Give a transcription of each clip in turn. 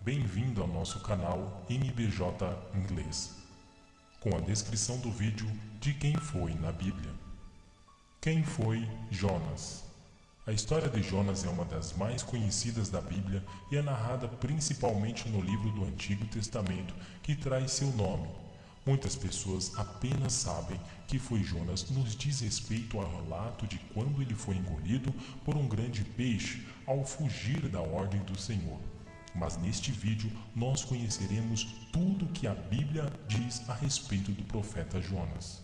Bem-vindo ao nosso canal MBJ Inglês, com a descrição do vídeo de quem foi na Bíblia. Quem foi Jonas? A história de Jonas é uma das mais conhecidas da Bíblia e é narrada principalmente no livro do Antigo Testamento que traz seu nome. Muitas pessoas apenas sabem que foi Jonas nos diz respeito ao relato de quando ele foi engolido por um grande peixe ao fugir da ordem do Senhor. Mas neste vídeo nós conheceremos tudo o que a Bíblia diz a respeito do profeta Jonas.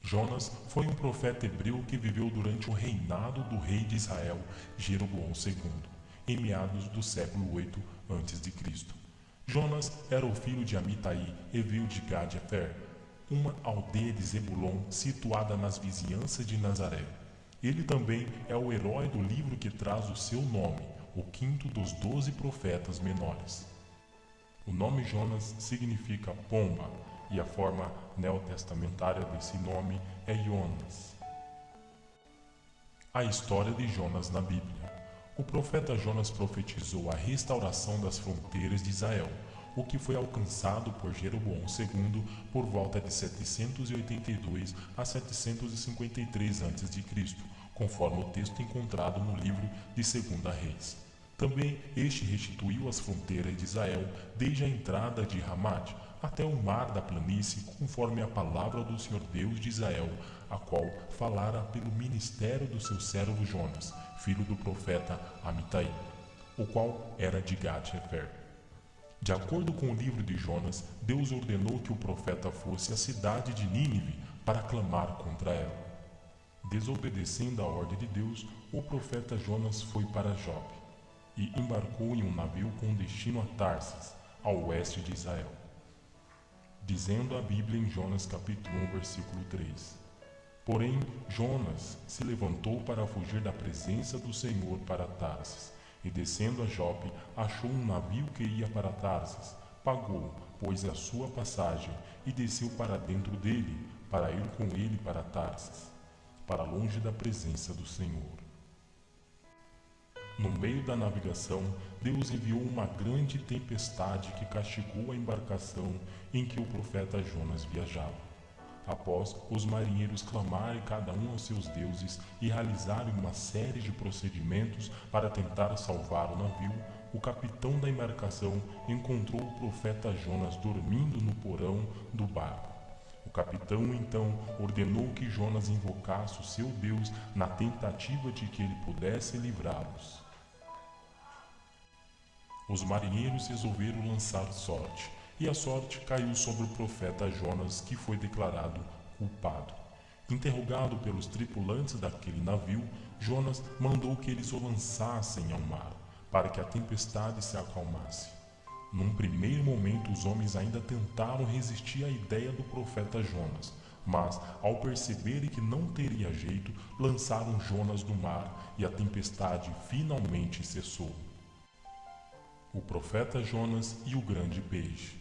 Jonas foi um profeta hebreu que viveu durante o reinado do rei de Israel, Jeroboão II, em meados do século 8 a.C. Jonas era o filho de Amitai e veio de Gad-Hefer, uma aldeia de Zebulon situada nas vizinhanças de Nazaré. Ele também é o herói do livro que traz o seu nome, o quinto dos 12 profetas menores. O nome Jonas significa pomba e a forma neotestamentária desse nome é Jonas. A história de Jonas na Bíblia. O profeta Jonas profetizou a restauração das fronteiras de Israel, o que foi alcançado por Jeroboão II por volta de 782 a 753 a.C., conforme o texto encontrado no livro de 2 Reis. Também este restituiu as fronteiras de Israel desde a entrada de Ramate até o mar da planície, conforme a palavra do Senhor Deus de Israel, a qual falara pelo ministério do seu servo Jonas, filho do profeta Amitai, o qual era de Gad-Hefer. De acordo com o livro de Jonas, Deus ordenou que o profeta fosse à cidade de Nínive para clamar contra ela. Desobedecendo a ordem de Deus, o profeta Jonas foi para Jope e embarcou em um navio com destino a Tarsis, ao oeste de Israel. Dizendo a Bíblia em Jonas capítulo 1, versículo 3. Porém, Jonas se levantou para fugir da presença do Senhor para Tarsis, e descendo a Jope, achou um navio que ia para Tarsis. Pagou, pois, a sua passagem, e desceu para dentro dele, para ir com ele para Tarsis, para longe da presença do Senhor. No meio da navegação, Deus enviou uma grande tempestade que castigou a embarcação em que o profeta Jonas viajava. Após os marinheiros clamarem cada um aos seus deuses e realizarem uma série de procedimentos para tentar salvar o navio, o capitão da embarcação encontrou o profeta Jonas dormindo no porão do barco. O capitão então ordenou que Jonas invocasse o seu Deus na tentativa de que ele pudesse livrá-los. Os marinheiros resolveram lançar sorte, e a sorte caiu sobre o profeta Jonas, que foi declarado culpado. Interrogado pelos tripulantes daquele navio, Jonas mandou que eles o lançassem ao mar, para que a tempestade se acalmasse. Num primeiro momento, os homens ainda tentaram resistir à ideia do profeta Jonas, mas, ao perceberem que não teria jeito, lançaram Jonas no mar e a tempestade finalmente cessou. O profeta Jonas e o grande peixe.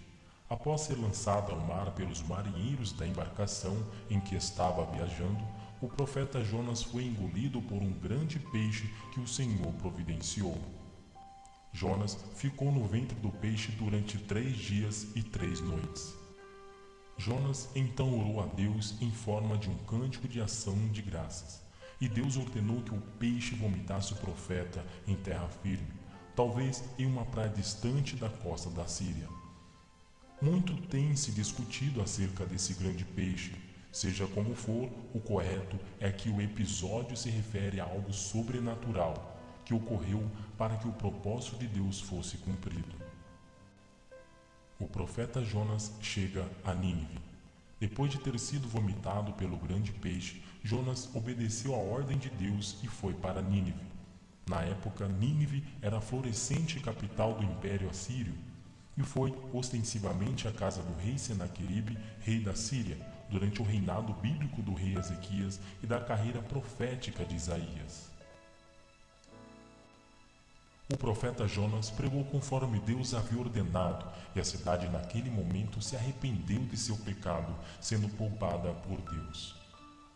Após ser lançado ao mar pelos marinheiros da embarcação em que estava viajando, o profeta Jonas foi engolido por um grande peixe que o Senhor providenciou. Jonas ficou no ventre do peixe durante 3 dias e 3 noites. Jonas então orou a Deus em forma de um cântico de ação de graças, e Deus ordenou que o peixe vomitasse o profeta em terra firme, talvez em uma praia distante da costa da Síria. Muito tem se discutido acerca desse grande peixe. Seja como for, o correto é que o episódio se refere a algo sobrenatural que ocorreu para que o propósito de Deus fosse cumprido. O profeta Jonas chega a Nínive. Depois de ter sido vomitado pelo grande peixe, Jonas obedeceu à ordem de Deus e foi para Nínive. Na época, Nínive era a florescente capital do Império Assírio e foi ostensivamente a casa do rei Senaqueribe, rei da Síria, durante o reinado bíblico do rei Ezequias e da carreira profética de Isaías. O profeta Jonas pregou conforme Deus havia ordenado, e a cidade naquele momento se arrependeu de seu pecado, sendo poupada por Deus.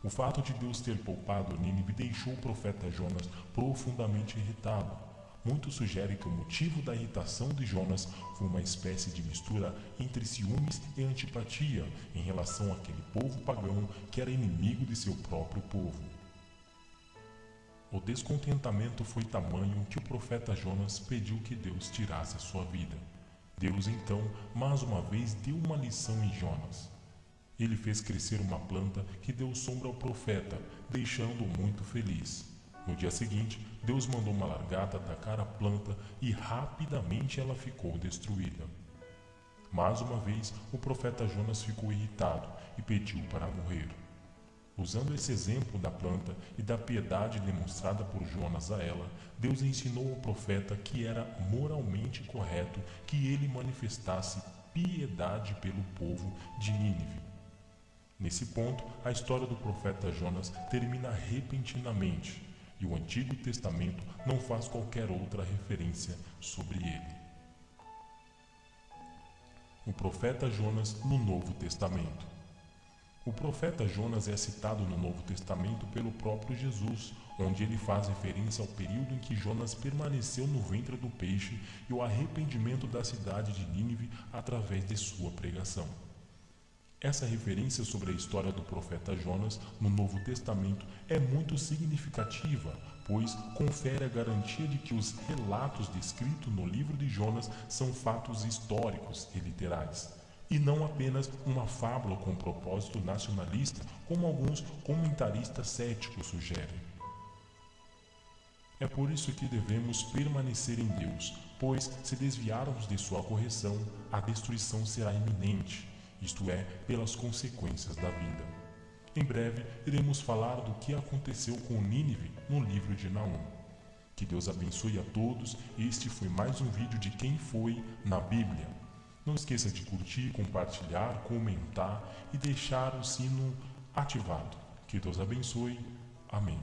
O fato de Deus ter poupado Nínive deixou o profeta Jonas profundamente irritado. muitos sugerem que o motivo da irritação de Jonas foi uma espécie de mistura entre ciúmes e antipatia em relação àquele povo pagão que era inimigo de seu próprio povo. O descontentamento foi tamanho que o profeta Jonas pediu que Deus tirasse a sua vida. Deus então, mais uma vez, deu uma lição em Jonas. Ele fez crescer uma planta que deu sombra ao profeta, deixando-o muito feliz. No dia seguinte, Deus mandou uma lagarta atacar a planta e rapidamente ela ficou destruída. Mais uma vez, o profeta Jonas ficou irritado e pediu para morrer. Usando esse exemplo da planta e da piedade demonstrada por Jonas a ela, Deus ensinou ao profeta que era moralmente correto que ele manifestasse piedade pelo povo de Nínive. Nesse ponto, a história do profeta Jonas termina repentinamente, e o Antigo Testamento não faz qualquer outra referência sobre ele. O profeta Jonas no Novo Testamento. O profeta Jonas é citado no Novo Testamento pelo próprio Jesus, onde ele faz referência ao período em que Jonas permaneceu no ventre do peixe e o arrependimento da cidade de Nínive através de sua pregação. Essa referência sobre a história do profeta Jonas no Novo Testamento é muito significativa, pois confere a garantia de que os relatos descritos no livro de Jonas são fatos históricos e literais, e não apenas uma fábula com propósito nacionalista, como alguns comentaristas céticos sugerem. É por isso que devemos permanecer em Deus, pois, se desviarmos de sua correção, a destruição será iminente, isto é, pelas consequências da vida. Em breve, iremos falar do que aconteceu com Nínive no livro de Naum. Que Deus abençoe a todos. Este foi mais um vídeo de Quem Foi na Bíblia. Não esqueça de curtir, compartilhar, comentar e deixar o sino ativado. Que Deus abençoe. Amém.